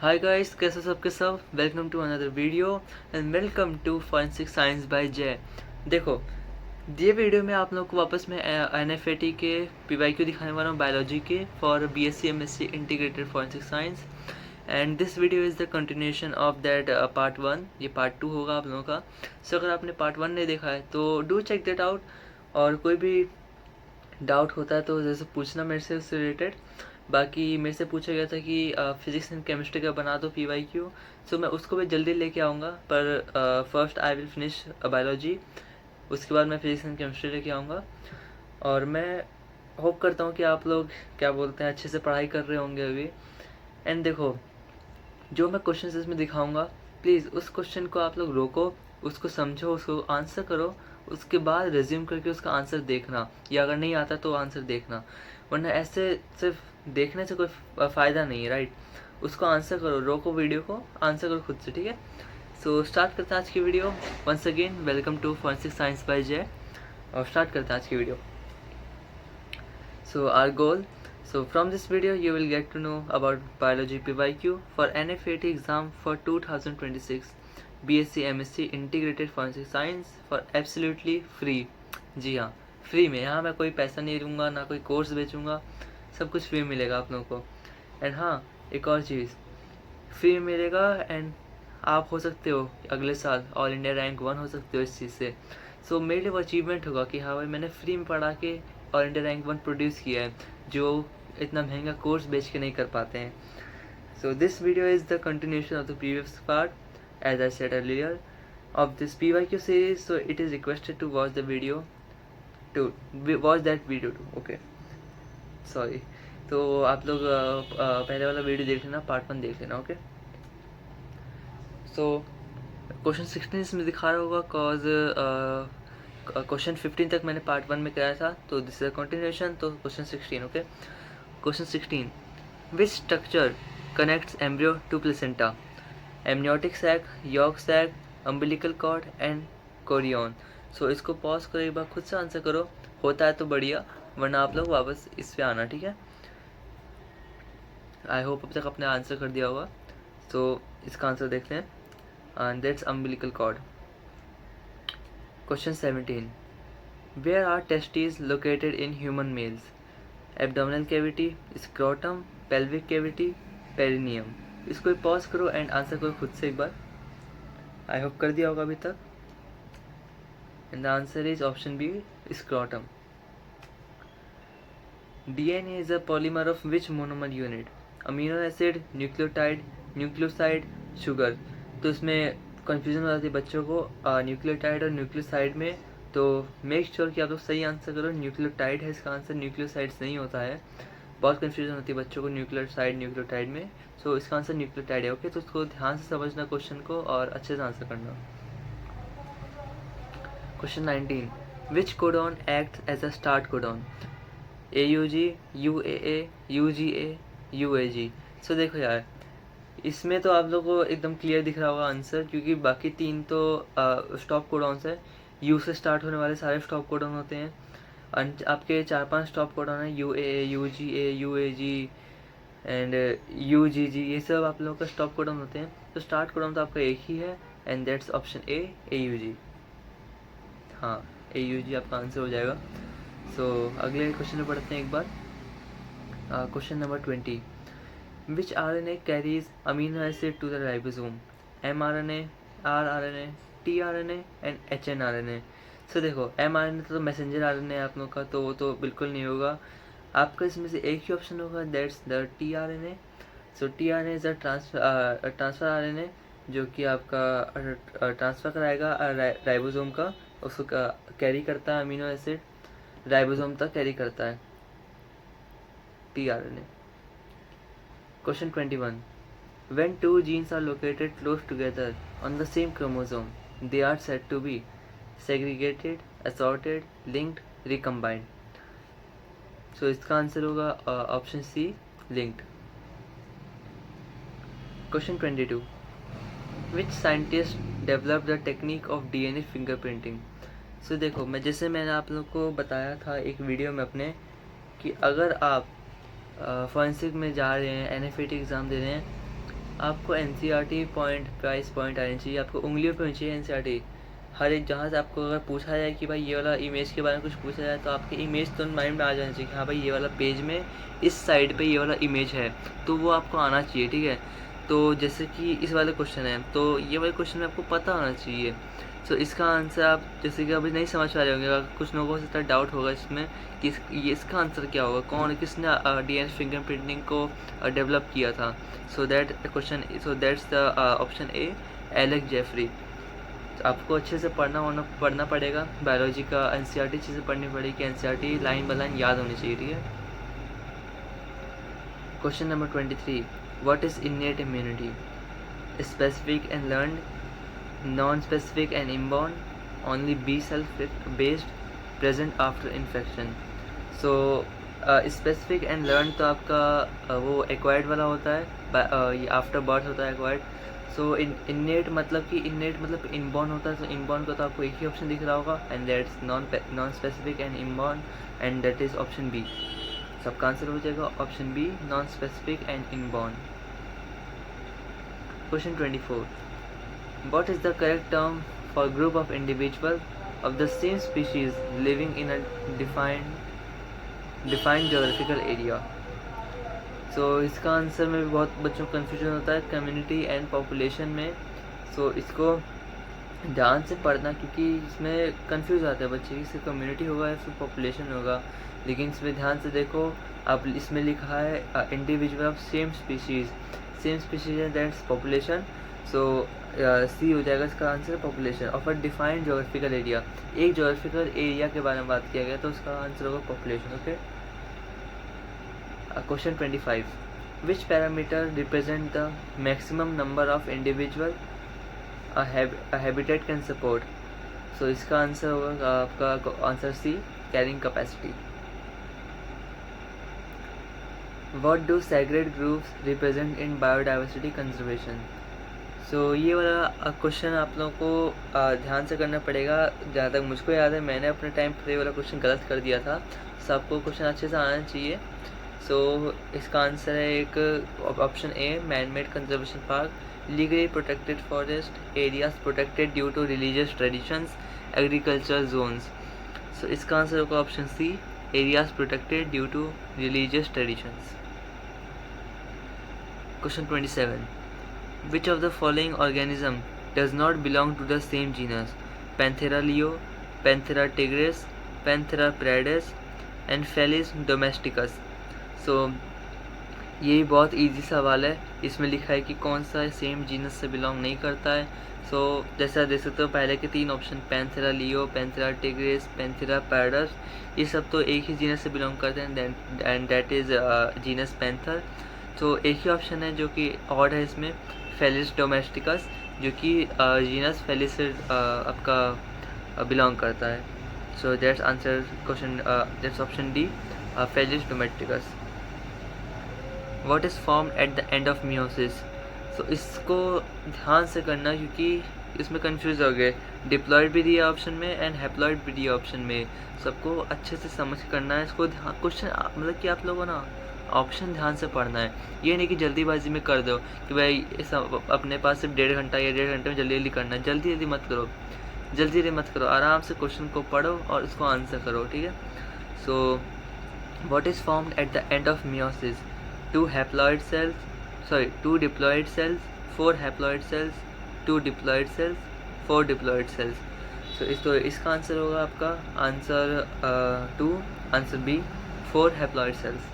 Hi guys, कैसे सबके सब। Welcome to another video and welcome to forensic science by Jay. देखो, ये वीडियो में आप लोगों को वापस में एनएफएटी के पीवाईक्यू दिखाने वाला हूँ बायोलॉजी के for BSc MSc integrated forensic science. And this video is the continuation of that part 1। ये पार्ट 2 होगा आप लोगों का। सो अगर आपने पार्ट 1 नहीं देखा है तो डू चेक दैट आउट। और कोई भी डाउट होता है तो जैसे पूछना मेरे से उससे रिलेटेड। बाकी मेरे से पूछा गया था कि फिजिक्स एंड केमिस्ट्री का बना दो पीवाईक्यू। सो मैं उसको भी जल्दी लेके आऊँगा, पर first I will finish biology, उसके बाद मैं फिजिक्स एंड केमिस्ट्री लेके आऊँगा। और मैं होप करता हूँ कि आप लोग क्या बोलते हैं अच्छे से पढ़ाई कर रहे होंगे अभी। एंड देखो, जो मैं क्वेश्चन इसमें दिखाऊंगा, प्लीज़ उस क्वेश्चन को आप लोग रोको, उसको समझो, उसको आंसर करो, उसके बाद रिज्यूम करके उसका आंसर देखना, या अगर नहीं आता तो आंसर देखना। वरना ऐसे सिर्फ देखने से कोई फ़ायदा नहीं है, राइट। उसको आंसर करो, रोको वीडियो को, आंसर करो खुद से, ठीक है। सो स्टार्ट करते हैं आज की video. Once again welcome to forensic science by Jay. और स्टार्ट करते हैं आज की video. So our goal, so from this video you will get to know about biology PYQ for NFAT exam for 2026 BSc MSc integrated forensic science for absolutely free। जी हाँ, free में। यहाँ मैं कोई पैसा नहीं लूँगा, ना कोई कोर्स बेचूँगा, सब कुछ फ्री मिलेगा आप लोगों को। एंड हाँ, एक और चीज़, फ्री मिलेगा एंड आप हो सकते हो अगले साल ऑल इंडिया रैंक 1 हो सकते हो इस चीज़ से। सो मेरे लिए वो अचीवमेंट होगा कि हाँ भाई, मैंने फ्री में पढ़ा के ऑल इंडिया रैंक 1 प्रोड्यूस किया है, जो इतना महंगा कोर्स बेच के नहीं कर पाते हैं। So this video is the continuation of the previous part as I said earlier of this PYQ series, so it is requested to watch the video, to watch that video too, okay, sorry। तो आप लोग पहले वाला video देख लेना, part 1 देख लेना, okay. So question 16 इसमें दिखा रहा होगा, कॉज क्वेश्चन 15 तक मैंने पार्ट 1 में कराया था, तो दिस इज अ कंटिन्यूशन। तो question 16, okay. Question 16, which structure connects embryo to placenta? Amniotic sac, yolk sac, umbilical cord and chorion. So इसको पॉज करो, एक बार खुद से आंसर करो, होता है तो बढ़िया, वरना आप लोग वापस इस पे आना, ठीक है। आई होप अब तक आपने आंसर कर दिया होगा। तो इसका आंसर देखते हैं, and that's umbilical cord. Question 17. Where are testes located in human males? Abdominal cavity, scrotum, pelvic cavity, perineum. इसको पॉज करो एंड आंसर करो खुद से एक बार। आई होप कर दिया होगा अभी तक। And the answer is option B, scrotum. DNA is a polymer of which monomer unit? Amino acid, nucleotide, nucleoside, sugar. तो इसमें कंफ्यूजन हो जाती है बच्चों को न्यूक्लियोटाइड और न्यूक्लियोसाइड में। तो मेक श्योर कि आप लोग सही आंसर करो, न्यूक्लियोटाइड है इसका आंसर, न्यूक्लियोसाइड्स नहीं होता है। बहुत कंफ्यूजन होती है बच्चों को न्यूक्लियोसाइड न्यूक्लियोटाइड में। सो इसका आंसर न्यूक्लियोटाइड है, ओके। तो उसको ध्यान से समझना क्वेश्चन को और अच्छे से आंसर करना। Question 19, which codon act as a start codon? AUG, UAA, UGA, UAG। So देखो यार, इसमें तो आप लोगों को एकदम क्लियर दिख रहा होगा आंसर, क्योंकि बाकी 3 तो स्टॉप कोडॉन्स है। यू से स्टार्ट होने वाले सारे स्टॉप कोडॉन होते हैं। आपके 4-5 स्टॉप कोडॉन है, UAA, UGA, UAG and UGG, ये सब आप लोगों का स्टॉप कोडॉन होते हैं। तो स्टार्ट कोडॉन तो आपका एक ही है, and that's option A, AUG। हाँ, AUG आपका आंसर हो जाएगा। सो अगले क्वेश्चन में पढ़ते हैं एक बार। Question number 20, which RNA carries amino acid to the ribosome? mRNA, rRNA, tRNA and hnRNA। सो देखो, mRNA तो मैसेंजर RNA है आप लोग का, तो वो तो बिल्कुल नहीं होगा। आपका इसमें से एक ही ऑप्शन होगा, that's the tRNA। So tRNA is a transfer RNA, जो कि आपका ट्रांसफ़र कराएगा राइबोसोम का, उसको कैरी करता है अमीनो एसिड, राइबोसोम तक कैरी करता है tRNA। Question 21. When two genes are located close together on the same chromosome, they are said to be segregated, assorted, linked, recombined। So इसका आंसर होगा option C, linked। Question 22. Which scientist developed the technique of DNA fingerprinting? So देखो, मैंने आप लोग को बताया था एक वीडियो में अपने, कि अगर आप फॉरेंसिक में जा रहे हैं, NFAT एग्ज़ाम दे रहे हैं, आपको एनसीईआरटी पॉइंट वाइज पॉइंट आनी चाहिए, आपको उंगलियों पे होनी चाहिए एनसीईआरटी। हर एक जहाँ से आपको अगर पूछा जाए कि भाई ये वाला इमेज के बारे में कुछ पूछा जाए तो आपके इमेज तो माइंड में आ जाना चाहिए कि हाँ भाई ये वाला पेज में इस साइड पे ये वाला इमेज है, तो वो आपको आना चाहिए, ठीक है। तो जैसे कि इस वाले क्वेश्चन है, तो ये वाले क्वेश्चन में आपको पता होना चाहिए। सो इसका आंसर आप जैसे कि अभी नहीं समझ पा रहे होंगे, कुछ लोगों को डाउट होगा इसमें कि ये इसका आंसर क्या होगा, कौन किसने डीएनए फिंगरप्रिंटिंग को डेवलप किया था। So that's the option A, Alex Jeffrey. आपको अच्छे से पढ़ना पड़ेगा, बायोलॉजी का एनसीईआरटी अच्छे से पढ़नी पड़ेगी, एनसीईआरटी लाइन बाय लाइन याद होनी चाहिए, ठीक है। Question number 23, what is innate immunity? Specific and learned, non specific and inborn, only be self based, present after infection. So specific and learn तो आपका वो एक्वायर्ड वाला होता है, ये आफ्टर बर्थ होता है एक्वायर्ड। सो इननेट मतलब कि इननेट मतलब इनबॉर्न होता है, तो इनबॉर्न का तो आपको एक ही ऑप्शन दिख रहा होगा, and that's non specific and inborn, and that is option B. सबका आंसर हो जाएगा option B, non specific and inborn. Question 24, what is the correct term for a group of individuals of the same species living in a defined geographical area? So इसका answer में भी बहुत बच्चों को confusion होता है कम्युनिटी एंड पॉपुलेशन में। सो इसको ध्यान से पढ़ना, क्योंकि इसमें कंफ्यूज आते हैं बच्चे, इससे कम्युनिटी होगा या फिर पॉपुलेशन होगा। लेकिन इसमें ध्यान से देखो, अब इसमें लिखा है इंडिविजुअल ऑफ सेम स्पीशीज़ है, दैट्स पॉपुलेशन। सो सी हो जाएगा इसका answer, population of a defined geographical area. एक जोग्राफिकल एरिया के बारे में बात किया गया, तो उसका आंसर होगा population, okay. Question 25, which parameter represent the maximum number of individual a habitat can support? So इसका आंसर होगा आपका answer C, carrying capacity. What do sacred groups represent in biodiversity conservation? So ये वाला question आप लोगों को ध्यान से करना पड़ेगा। जहाँ तक मुझको याद है, मैंने अपने टाइम पर ये वाला क्वेश्चन गलत कर दिया था, सो आपको क्वेश्चन अच्छे से आना चाहिए। सो इसका आंसर है एक option A, man made conservation park, legally protected forest areas protected due to religious traditions, agriculture zones. So इसका आंसर होगा option C, areas protected due to religious traditions. Question 27, which of the following organism does not belong to the same genus? Panthera leo, Panthera tigris, Panthera pardus and Felis domesticus. So ये बहुत easy सवाल है। इसमें लिखा है कि कौन सा सेम जीनस से बिलोंग नहीं करता है। सो जैसा देख सकते हो, पहले के तीन option Panthera leo, Panthera tigris, Panthera pardus, ये सब तो एक ही जीनस से बिलोंग करते हैं, and that is genus panther. तो एक ही ऑप्शन है जो कि ऑड है इसमें, फेलिस डोमेस्टिकस, जो कि जीनस फेलिस से आपका बिलोंग करता है। So that's answer question, that's option D, Felis domesticus. What is form at the end of meiosis? So इसको ध्यान से करना, क्योंकि इसमें कंफ्यूज हो गए, डिप्लॉयड भी दिया ऑप्शन में एंड हैप्लॉयड भी दिया ऑप्शन में। सबको अच्छे से समझ करना है इसको, ध्यान क्वेश्चन मतलब कि आप लोगों ना ऑप्शन ध्यान से पढ़ना है। ये नहीं कि जल्दीबाजी में कर दो कि भाई अपने पास सिर्फ 1.5 घंटा या 1.5 घंटे में जल्दी करना है। जल्दी मत करो, आराम से क्वेश्चन को पढ़ो और उसको आंसर करो, ठीक है। So what is formed at the end of meiosis? 2 haploid cells, 2 diploid cells, 4 haploid cells, 2 diploid cells, 4 diploid cells. तो इसका आंसर होगा आपका answer 2, answer B, 4 haploid cells.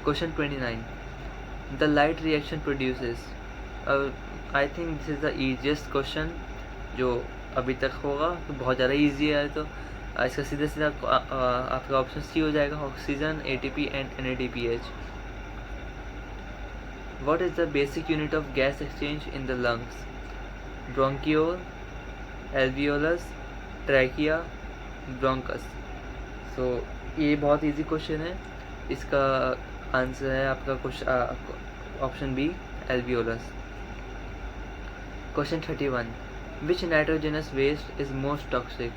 Question 29, the light reaction produces, I think this is the easiest question जो अभी तक होगा, तो बहुत ज़्यादा ईजी है। तो इसका सीधा आपका ऑप्शन सी हो जाएगा, oxygen, ATP and NADPH। What is the basic unit of gas exchange in the lungs? Bronchiole, alveolus, trachea, bronchus. So ये बहुत इजी क्वेश्चन है। इसका आंसर है आपका option B, alveolus. Question 31, which nitrogenous waste is most toxic?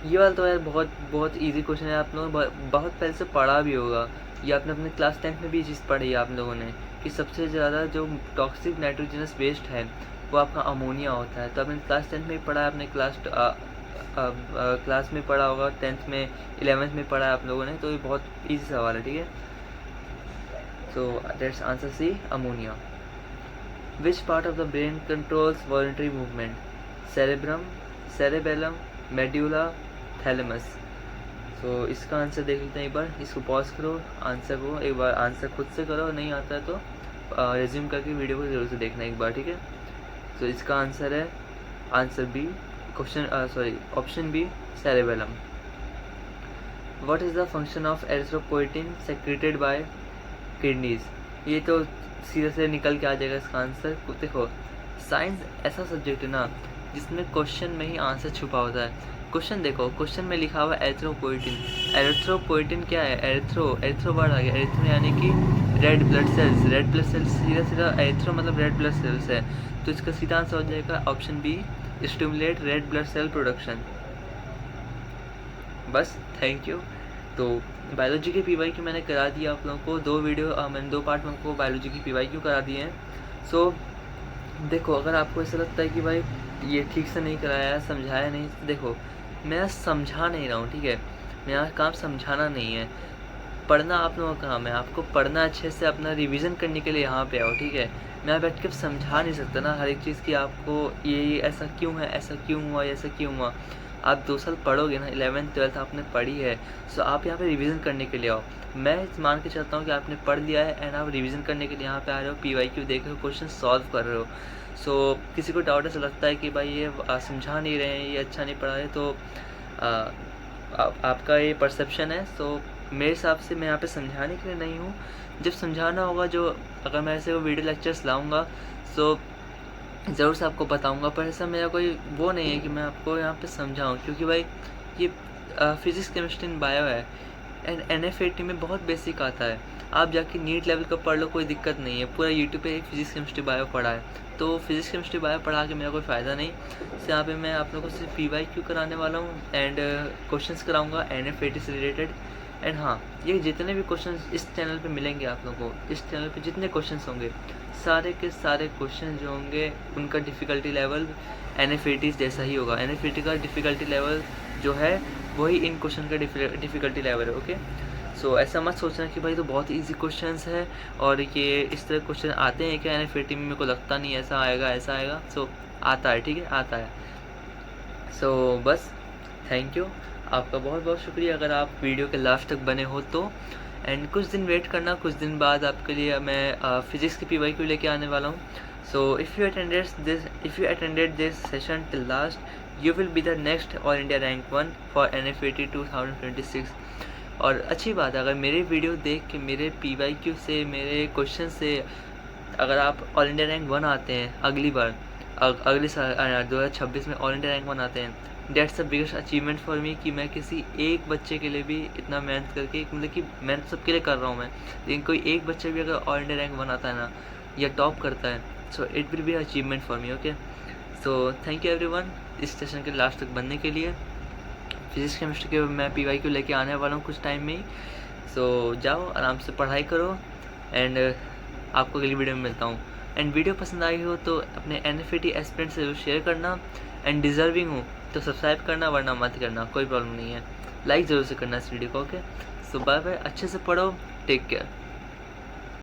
ये वाला तो यार बहुत इजी क्वेश्चन है, आप लोगों ने बहुत पहले से पढ़ा भी होगा। ये आपने अपने क्लास 10th में भी ये चीज़ पढ़ी है आप लोगों ने कि सबसे ज़्यादा जो टॉक्सिक नाइट्रोजनस वेस्ट है वो आपका अमोनिया होता है। तो आपने क्लास 10th में पढ़ा है, आपने क्लास में पढ़ा होगा, 10th में 11th में पढ़ा है आप लोगों ने, तो ये बहुत ईजी सवाल है, ठीक है। So that's answer C, ammonia. Which part of the brain controls voluntary movement? Cerebrum, cerebellum, medulla, thalamus. तो इसका आंसर देख लेते हैं एक बार, इसको पॉज करो, आंसर को एक बार आंसर खुद से करो, नहीं आता है तो रिज्यूम करके वीडियो को जरूर से देखना एक बार, ठीक है। तो इसका आंसर है answer B, option B, cerebellum. What is the function of erythropoietin secreted by kidneys? ये तो सीधे से निकल के आ जाएगा इसका आंसर। देखो साइंस ऐसा सब्जेक्ट है ना जिसमें क्वेश्चन में ही आंसर छुपा होता है। क्वेश्चन देखो, क्वेश्चन में लिखा हुआ है एरिथ्रोपोइटिन। एरिथ्रोपोइटिन क्या है? एरिथ्रो वर्ड आ गया, एरिथ्रो यानी कि red blood cells. Red blood cells सीधा सीधा एरिथ्रो मतलब रेड ब्लड सेल्स है, तो इसका सीधा आंसर हो जाएगा option B, stimulate red blood cell production. बस, थैंक यू। तो बायोलॉजी के PYQ मैंने करा दिया आप लोगों को, मैंने 2 पार्ट में आपको बायोलॉजी की PYQ करा दिए हैं। सो देखो, अगर आपको ऐसा लगता है कि भाई ये ठीक से नहीं कराया, समझाया नहीं, तो देखो मैं समझा नहीं रहा हूँ, ठीक है। मेरा काम समझाना नहीं है, पढ़ना आप लोगों का काम है। आपको पढ़ना अच्छे से, अपना रिवीजन करने के लिए यहाँ पे आओ, ठीक है। मैं बैठ के समझा नहीं सकता ना हर एक चीज़ की आपको, ये ऐसा क्यों है, ऐसा क्यों हुआ, ऐसा क्यों हुआ। आप 2 साल पढ़ोगे ना, 11th 12th आपने पढ़ी है, सो आप यहाँ पे रिवीजन करने के लिए आओ। मैं मान के चलता हूँ कि आपने पढ़ लिया है एंड आप रिवीजन करने के लिए यहाँ पे आ रहे हो, PYQ देख रहे हो, क्वेश्चन सॉल्व कर रहे हो। सो किसी को डाउट ऐसा लगता है कि भाई ये समझा नहीं रहे हैं, ये अच्छा नहीं पढ़ा रहे, तो आपका ये परसेप्शन है। सो मेरे हिसाब से मैं यहाँ पे समझाने के लिए नहीं हूँ। जब समझाना होगा, जो अगर मैं ऐसे वीडियो लेक्चर्स लाऊंगा तो ज़रूर से आपको बताऊंगा, पर ऐसा मेरा कोई वो नहीं है कि मैं आपको यहाँ पे समझाऊँ, क्योंकि भाई ये फिज़िक्स केमिस्ट्री एंड बायो है एंड NFAT में बहुत बेसिक आता है। आप जाके नीट लेवल का पढ़ लो, कोई दिक्कत नहीं है। पूरा यूट्यूब पे एक फिज़िक्स केमिस्ट्री बायो पढ़ा है, तो फिज़िक्स केमिस्ट्री बायो पढ़ा के मेरा कोई फ़ायदा नहीं। तो यहाँ पे मैं आप लोगों को सिर्फ PYQ कराने वाला हूँ एंड क्वेश्चंस कराऊंगा NFAT से रिलेटेड। एंड हाँ, ये जितने भी क्वेश्चंस इस चैनल पे मिलेंगे आप लोगों को, इस चैनल पे जितने क्वेश्चंस होंगे, सारे के सारे क्वेश्चन जो होंगे उनका डिफ़िकल्टी लेवल NFAT जैसा ही होगा। NFAT का डिफ़िकल्टी लेवल जो है वही इन क्वेश्चन का डिफ़िकल्टी लेवल है, ओके। सो ऐसा मत सोचना कि भाई तो बहुत ईजी क्वेश्चंस है और ये इस तरह क्वेश्चन आते हैं क्या NFAT में, मेरे को लगता नहीं ऐसा आएगा, ऐसा आएगा। सो आता है, ठीक है, आता है। सो बस, थैंक यू, आपका बहुत बहुत शुक्रिया अगर आप वीडियो के लास्ट तक बने हो तो। एंड कुछ दिन वेट करना, कुछ दिन बाद आपके लिए मैं फिज़िक्स की PYQ लेके आने वाला हूँ। So if you attended this session till last, you will be the next all India rank 1 for NFAT 2026। और अच्छी बात है, अगर मेरे वीडियो देख के, मेरे PYQ से, मेरे क्वेश्चन से अगर आप ऑल इंडिया रैंक 1 आते हैं अगली बार, अगले साल 2026 में ऑल इंडिया रैंक 1 आते हैं, that's the biggest achievement for me कि मैं किसी एक बच्चे के लिए भी इतना मेहनत करके, मतलब कि मेहनत सबके लिए कर रहा हूँ मैं, लेकिन कोई एक बच्चा भी अगर ऑल इंडिया रैंक 1 आता है ना या टॉप करता है, so it will be achievement for me, okay. So thank you everyone इस सेशन के लास्ट तक बनने के लिए। फिज़िक्स केमिस्ट्री के मैं PYQ लेके आने वाला हूँ कुछ टाइम में ही। सो जाओ आराम से पढ़ाई करो एंड आपको अगली वीडियो में मिलता हूँ। एंड वीडियो पसंद आई हो तो अपने NFAT एस्पिरेंट से शेयर करना, एंड डिज़र्विंग हो तो सब्सक्राइब करना, वरना मत करना, कोई प्रॉब्लम नहीं है। लाइक ज़रूर से करना इस वीडियो को, ओके। सो बाय बाय, अच्छे से पढ़ो, टेक केयर।